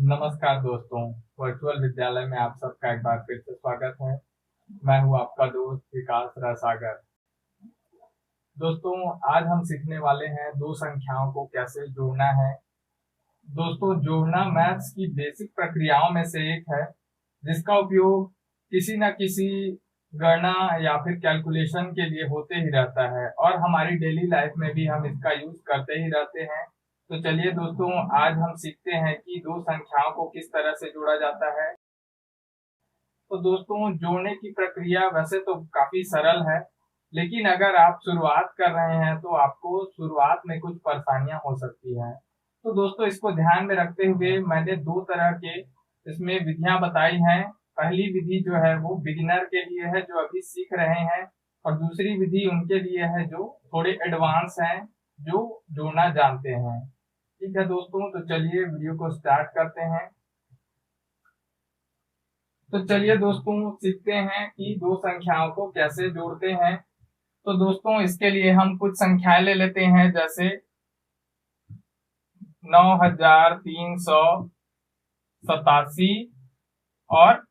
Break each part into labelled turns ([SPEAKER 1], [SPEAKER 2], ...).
[SPEAKER 1] नमस्कार दोस्तों। वर्चुअल विद्यालय में आप सबका एक बार फिर से स्वागत है। मैं हूं आपका दोस्त विकास रसागर। दोस्तों, आज हम सीखने वाले हैं दो संख्याओं को कैसे जोड़ना है। दोस्तों, जोड़ना मैथ्स की बेसिक प्रक्रियाओं में से एक है जिसका उपयोग किसी न किसी गणना या फिर कैलकुलेशन के लिए होते ही रहता है और हमारी डेली लाइफ में भी हम इसका यूज करते ही रहते हैं। तो चलिए दोस्तों, आज हम सीखते हैं कि दो संख्याओं को किस तरह से जोड़ा जाता है। तो दोस्तों, जोड़ने की प्रक्रिया वैसे तो काफी सरल है, लेकिन अगर आप शुरुआत कर रहे हैं तो आपको शुरुआत में कुछ परेशानियां हो सकती हैं। तो दोस्तों, इसको ध्यान में रखते हुए मैंने दो तरह के इसमें विधियां बताई हैं। पहली विधि जो है वो बिगिनर के लिए है जो अभी सीख रहे हैं, और दूसरी विधि उनके लिए है जो थोड़े एडवांस हैं, जो जोड़ना जानते हैं। ठीक है दोस्तों, तो चलिए वीडियो को स्टार्ट करते हैं। तो चलिए दोस्तों, सीखते हैं कि दो संख्याओं को कैसे जोड़ते हैं। तो दोस्तों, इसके लिए हम कुछ संख्याएं ले लेते हैं, जैसे 9387 और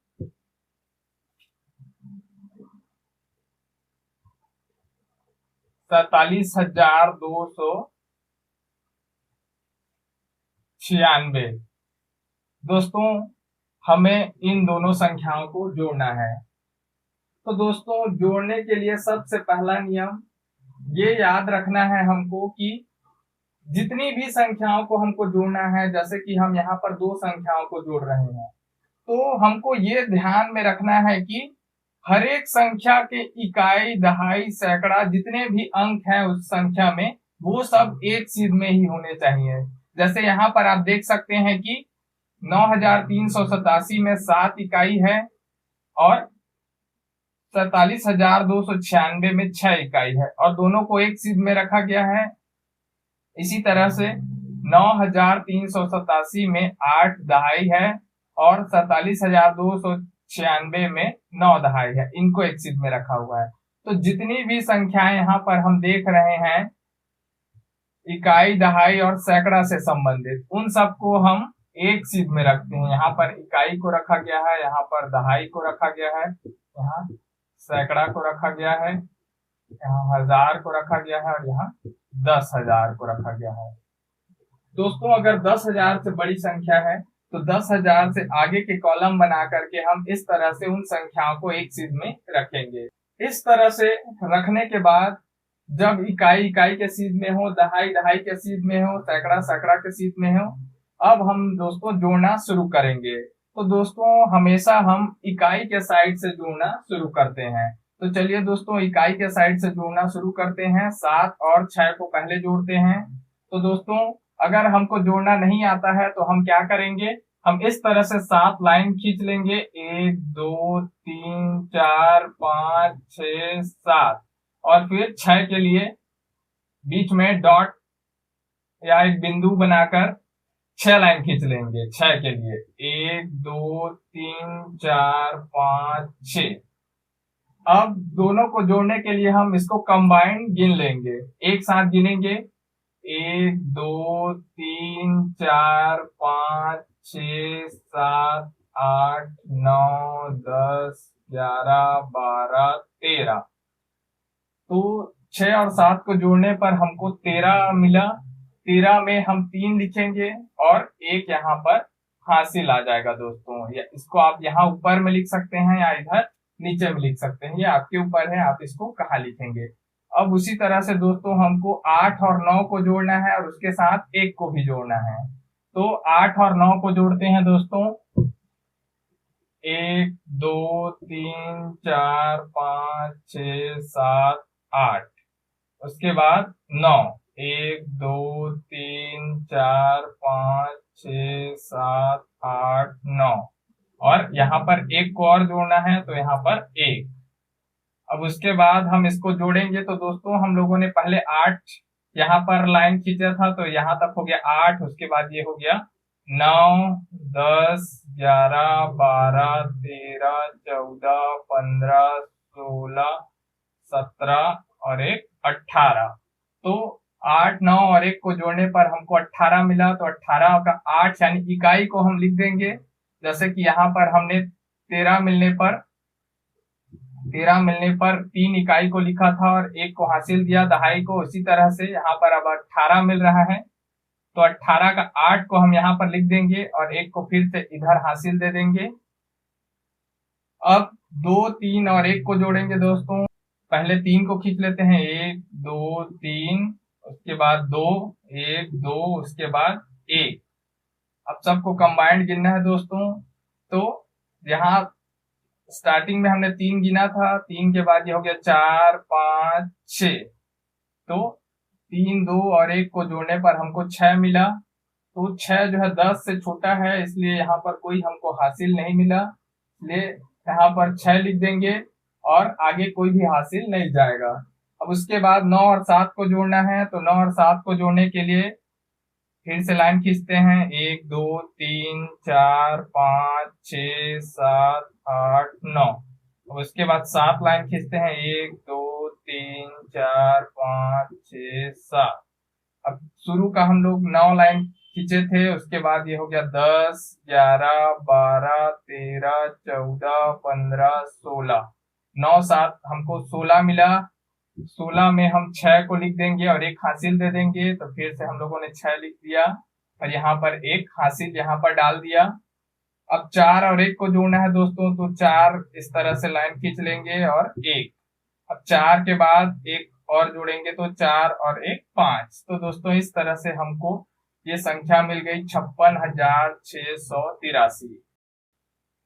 [SPEAKER 1] 47,296। दोस्तों, हमें इन दोनों संख्याओं को जोड़ना है। तो दोस्तों, जोड़ने के लिए सबसे पहला नियम ये याद रखना है हमको कि जितनी भी संख्याओं को हमको जोड़ना है, जैसे कि हम यहाँ पर दो संख्याओं को जोड़ रहे हैं, तो हमको ये ध्यान में रखना है कि हर एक संख्या के इकाई, दहाई, सैकड़ा जितने भी अंक हैं उस संख्या में, वो सब एक सीध में ही होने चाहिए। जैसे यहाँ पर आप देख सकते हैं कि 9387 में 7 इकाई है और 47,296 में 6 इकाई है, और दोनों को एक सीध में रखा गया है। इसी तरह से 9387 में 8 दहाई है और 47,296 में 9 दहाई है, इनको एक सीध में रखा हुआ है। तो जितनी भी संख्याएं यहाँ पर हम देख रहे हैं इकाई, दहाई और सैकड़ा से संबंधित, उन सबको हम एक सीध में रखते हैं। यहाँ पर इकाई को रखा गया है, यहाँ पर दहाई को रखा गया है, यहाँ सैकड़ा को रखा गया है, यहाँ 1000 को रखा गया है और यहाँ 10,000 को रखा गया है। दोस्तों, अगर 10,000 से बड़ी संख्या है तो 10,000 से आगे के कॉलम बना करके हम इस तरह से उन संख्याओं को एक सीध में रखेंगे। इस तरह से रखने के बाद जब इकाई इकाई के सीध में हो, दहाई दहाई के सीध में हो, सैकड़ा सैकड़ा के सीध में हो, अब हम दोस्तों जोड़ना शुरू करेंगे। तो दोस्तों, हमेशा हम इकाई के साइड से जोड़ना शुरू करते हैं। तो चलिए दोस्तों, इकाई के साइड से जोड़ना शुरू करते हैं। 7 और 6 को पहले जोड़ते हैं। तो दोस्तों, अगर हमको जोड़ना नहीं आता है तो हम क्या करेंगे, हम इस तरह से 7 लाइन खींच लेंगे, 1 2 3 4 5 6 7, और फिर 6 के लिए बीच में डॉट या एक बिंदु बनाकर 6 लाइन खींच लेंगे। 6 के लिए 1 2 3 4 5 6। अब दोनों को जोड़ने के लिए हम इसको कंबाइंड गिन लेंगे, एक साथ गिनेंगे, 1 2 3 4 5 6 7 8 9 10 11 12 13। तो 6 और 7 को जोड़ने पर हमको 13 मिला। 13 में हम 3 लिखेंगे और एक यहाँ पर हासिल आ जाएगा दोस्तों। या इसको आप यहाँ ऊपर में लिख सकते हैं या इधर नीचे में लिख सकते हैं, ये आपके ऊपर है आप इसको कहाँ लिखेंगे। अब उसी तरह से दोस्तों, हमको 8 और 9 को जोड़ना है और उसके साथ 1 को भी जोड़ना है। तो 8 और 9 को जोड़ते हैं दोस्तों, 1 2 3 4 5 6 7 8। उसके बाद 9, 1 2 3 4 5 6 7 8 9, और यहाँ पर 1 को और जोड़ना है तो यहाँ पर 1। अब उसके बाद हम इसको जोड़ेंगे। तो दोस्तों, हम लोगों ने पहले 8 यहाँ पर लाइन खींचा था, तो यहाँ तक हो गया 8। उसके बाद ये हो गया 9 10 11 12 13 14 15 16 17 और एक 18। तो 8, 9 और 1 को जोड़ने पर हमको 18 मिला, तो 18 का 8 यानी इकाई को हम लिख देंगे। जैसे कि यहाँ पर हमने 13 मिलने पर 3 इकाई को लिखा था और 1 को हासिल दिया दहाई को। इसी तरह से यहाँ पर अब 18 मिल रहा है, तो 18 का 8 को हम यहाँ पर लिख देंगे और 1 को फिर से इधर हासिल दे देंगे। अब 2, 3 और 1 को जोड़ेंगे दोस्तों। पहले 3 को खींच लेते हैं, 1, 2, 3, उसके बाद 2, 1, 2, उसके बाद 1। अब सबको कंबाइंड गिनना है दोस्तों। तो यहाँ स्टार्टिंग में हमने 3 गिना था, 3 के बाद ये हो गया 4, 5, 6। तो 3, 2 और 1 को जोड़ने पर हमको 6 मिला। तो 6 जो है 10 से छोटा है, इसलिए यहाँ पर कोई हमको हासिल नहीं मिला, इसलिए यहाँ पर 6 लिख देंगे और आगे कोई भी हासिल नहीं जाएगा। अब उसके बाद 9 और 7 को जोड़ना है, तो 9 और 7 को जोड़ने के लिए फिर से लाइन खींचते हैं, 1, 2, 3, 4, 5, 6, 7, 8, 9। अब उसके बाद 7 लाइन खींचते हैं, 1, 2, 3, 4, 5, 6, 7। अब शुरू का हम लोग 9 लाइन खींचे थे, उसके बाद ये हो गया 10, 11, 12, 13, 14, 15, 16। 9, 7 हमको 16 मिला। 16 में हम 6 को लिख देंगे और 1 हासिल दे देंगे, तो फिर से हम लोगों ने 6 लिख दिया और यहाँ पर 1 हासिल यहाँ पर डाल दिया। अब 4 और 1 को जोड़ना है दोस्तों, तो 4 इस तरह से लाइन खींच लेंगे और 1। अब 4 के बाद 1 और जोड़ेंगे, तो 4 और 1 5। तो दोस्तों इस तरह से हमको ये संख्या मिल गई 56,683।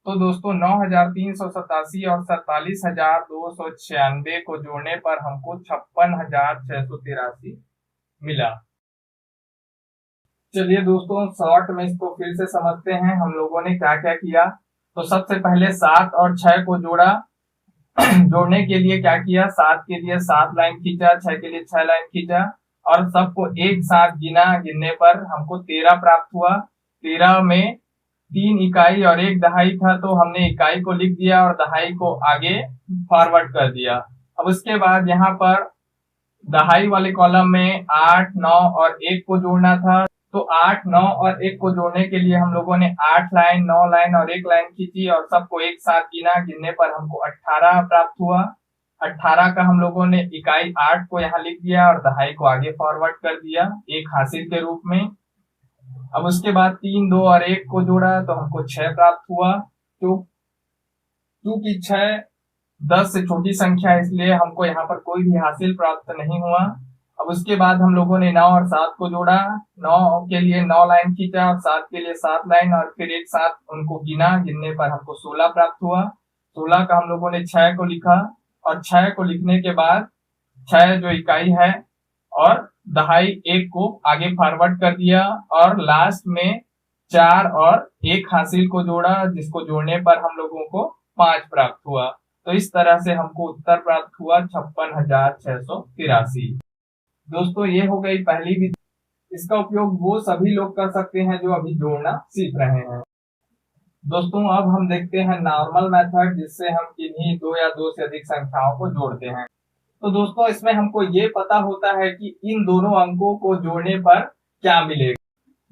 [SPEAKER 1] तो दोस्तों 9,387 और 47,296 को जोड़ने पर हमको 56,683 मिला। चलिए दोस्तों शॉर्ट में इसको फिर से समझते हैं हम लोगों ने क्या क्या किया। तो सबसे पहले 7 और 6 को जोड़ा। जोड़ने के लिए क्या किया, 7 के लिए 7 लाइन खींचा, 6 के लिए 6 लाइन खींचा और सबको एक साथ गिना। गिनने पर हमको 13 प्राप्त हुआ। 13 में 3 इकाई और 1 दहाई था, तो हमने इकाई को लिख दिया और दहाई को आगे फॉरवर्ड कर दिया। अब उसके बाद यहाँ पर दहाई वाले कॉलम में 8, 9 और 1 को जोड़ना था। तो 8, 9 और 1 को जोड़ने के लिए हम लोगों ने 8 लाइन, 9 लाइन और 1 लाइन खींची और सबको एक साथ गिना। गिनने पर हमको 18 प्राप्त हुआ। 18 का हम लोगों ने इकाई 8 को यहाँ लिख दिया और दहाई को आगे फॉरवर्ड कर दिया 1 हासिल के रूप में। अब उसके बाद 3, 2 और 1 को जोड़ा तो हमको 6 प्राप्त हुआ। क्योंकि 6 10 से छोटी संख्या है, इसलिए हमको यहाँ पर कोई भी हासिल प्राप्त नहीं हुआ। अब उसके बाद हम लोगों ने 9 और 7 को जोड़ा। 9 के लिए 9 लाइन खींचा और 7 के लिए 7 लाइन और फिर एक साथ उनको गिना। गिनने पर हमको 16 प्राप्त हुआ। 16 का हम लोगों ने 6 को लिखा और 6 को लिखने के बाद 6 जो इकाई है और दहाई 1 को आगे फॉरवर्ड कर दिया और लास्ट में 4 और 1 हासिल को जोड़ा, जिसको जोड़ने पर हम लोगों को 5 प्राप्त हुआ। तो इस तरह से हमको उत्तर प्राप्त हुआ 56,683। दोस्तों ये हो गई पहली विधि। इसका उपयोग वो सभी लोग कर सकते हैं जो अभी जोड़ना सीख रहे हैं। दोस्तों अब हम देखते हैं नॉर्मल मेथड, जिससे हम किन्हीं 2 या 2 से अधिक संख्याओं को जोड़ते हैं। तो दोस्तों इसमें हमको ये पता होता है कि इन दोनों अंकों को जोड़ने पर क्या मिलेगा।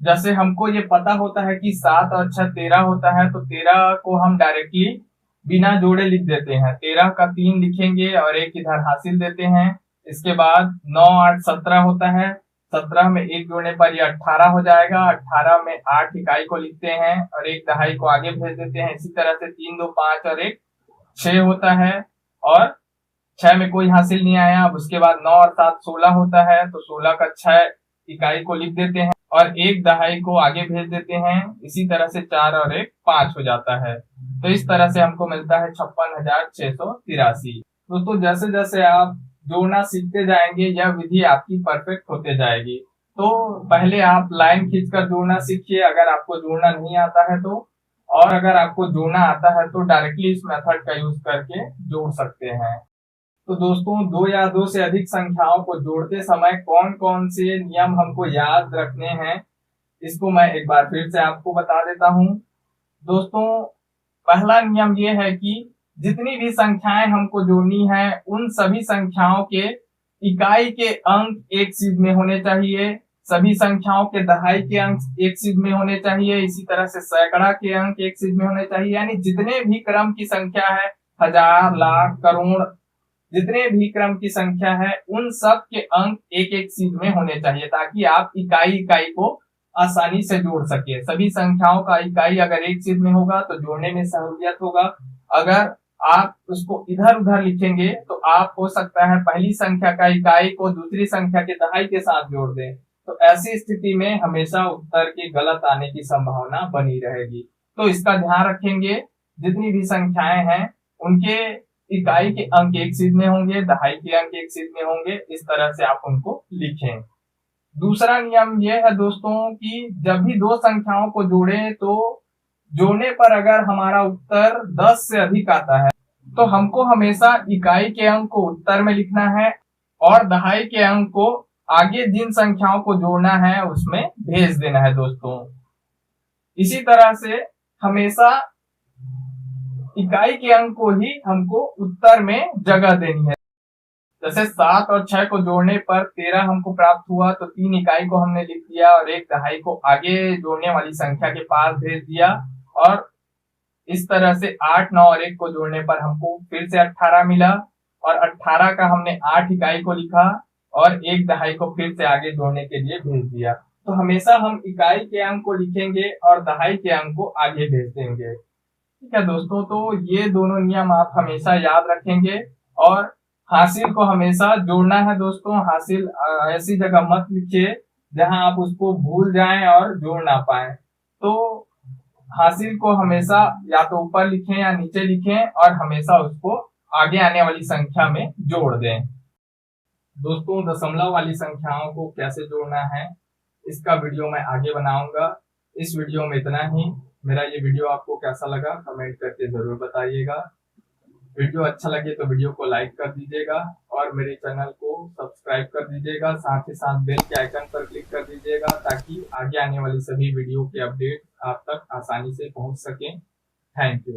[SPEAKER 1] जैसे हमको ये पता होता है कि 7 और 6 13 होता है, तो 13 को हम डायरेक्टली बिना जोड़े लिख देते हैं। 13 का 3 लिखेंगे और 1 इधर हासिल देते हैं। इसके बाद 9, 8, 17 होता है। 17 में 1 जोड़ने पर ये 18 हो जाएगा। 18 में 8 इकाई को लिखते हैं और 1 दहाई को आगे भेज देते हैं। इसी तरह से 3, 2, 5 और 1 6 होता है और 6 में कोई हासिल नहीं आया। अब उसके बाद 9 और 7 16 होता है, तो 16 का 6 इकाई को लिख देते हैं और 1 दहाई को आगे भेज देते हैं। इसी तरह से 4 और 1 5 हो जाता है। तो इस तरह से हमको मिलता है 56,683। दोस्तों जैसे जैसे आप जोड़ना सीखते जाएंगे यह विधि आपकी परफेक्ट होते जाएगी। तो पहले आप लाइन खींचकर जोड़ना सीखिए अगर आपको जोड़ना नहीं आता है तो, और अगर आपको जोड़ना आता है तो डायरेक्टली इस मेथड का यूज करके जोड़ सकते हैं। तो दोस्तों 2 या 2 से अधिक संख्याओं को जोड़ते समय कौन कौन से नियम हमको याद रखने हैं, इसको मैं एक बार फिर से आपको बता देता हूं। दोस्तों पहला नियम ये है कि जितनी भी संख्याएं हमको जोड़नी है उन सभी संख्याओं के इकाई के अंक एक सीध में होने चाहिए, सभी संख्याओं के दहाई के अंक एक सीध में होने चाहिए, इसी तरह से सैकड़ा के अंक एक सीध में होने चाहिए। यानी जितने भी क्रम की संख्या है, हजार, लाख, करोड़, जितने भी क्रम की संख्या है, उन सब के अंक एक एक सीध में होने चाहिए, ताकि आप इकाई इकाई को आसानी से जोड़ सके। सभी संख्याओं का इकाई अगर एक सीध में होगा तो जोड़ने में सहूलियत होगा। अगर आप उसको इधर उधर लिखेंगे तो आप हो सकता है पहली संख्या का इकाई को दूसरी संख्या के दहाई के साथ जोड़ दें, तो ऐसी स्थिति में हमेशा उत्तर के गलत आने की संभावना बनी रहेगी। तो इसका ध्यान रखेंगे, जितनी भी संख्याएं हैं उनके इकाई के अंक एक सीध में होंगे, दहाई के अंक एक सीध में होंगे, इस तरह से आप उनको लिखें। दूसरा नियम यह है दोस्तों कि जब भी दो संख्याओं को जोड़ें तो जोड़ने पर अगर हमारा उत्तर 10 से अधिक आता है तो हमको हमेशा इकाई के अंक को उत्तर में लिखना है और दहाई के अंक को आगे जिन संख्याओं को जोड़ना है उसमें भेज देना है दोस्तों। इसी तरह से हमेशा इकाई के अंक को ही हमको उत्तर में जगह देनी है। जैसे 7 और 6 को जोड़ने पर 13 हमको प्राप्त हुआ, तो 3 इकाई को हमने लिख दिया और एक दहाई को आगे जोड़ने वाली संख्या के पास भेज दिया। और इस तरह से 8, 9 और 1 को जोड़ने पर हमको फिर से 18 मिला और 18 का हमने 8 इकाई को लिखा और एक दहाई को फिर से आगे जोड़ने के लिए भेज दिया। तो हमेशा हम इकाई के अंक को लिखेंगे और दहाई के अंक को आगे भेज देंगे। ठीक है दोस्तों, तो ये दोनों नियम आप हमेशा याद रखेंगे। और हासिल को हमेशा जोड़ना है दोस्तों। हासिल ऐसी जगह मत लिखिए जहां आप उसको भूल जाएं और जोड़ ना पाए। तो हासिल को हमेशा या तो ऊपर लिखें या नीचे लिखें और हमेशा उसको आगे आने वाली संख्या में जोड़ दें। दोस्तों, दशमलव वाली संख्याओं को कैसे जोड़ना है इसका वीडियो मैं आगे बनाऊंगा। इस वीडियो में इतना ही। मेरा ये वीडियो आपको कैसा लगा कमेंट करके जरूर बताइएगा। वीडियो अच्छा लगे तो वीडियो को लाइक कर दीजिएगा और मेरे चैनल को सब्सक्राइब कर दीजिएगा। साथ ही साथ बेल के आइकन पर क्लिक कर दीजिएगा ताकि आगे आने वाली सभी वीडियो के अपडेट आप तक आसानी से पहुंच सकें। Thank you.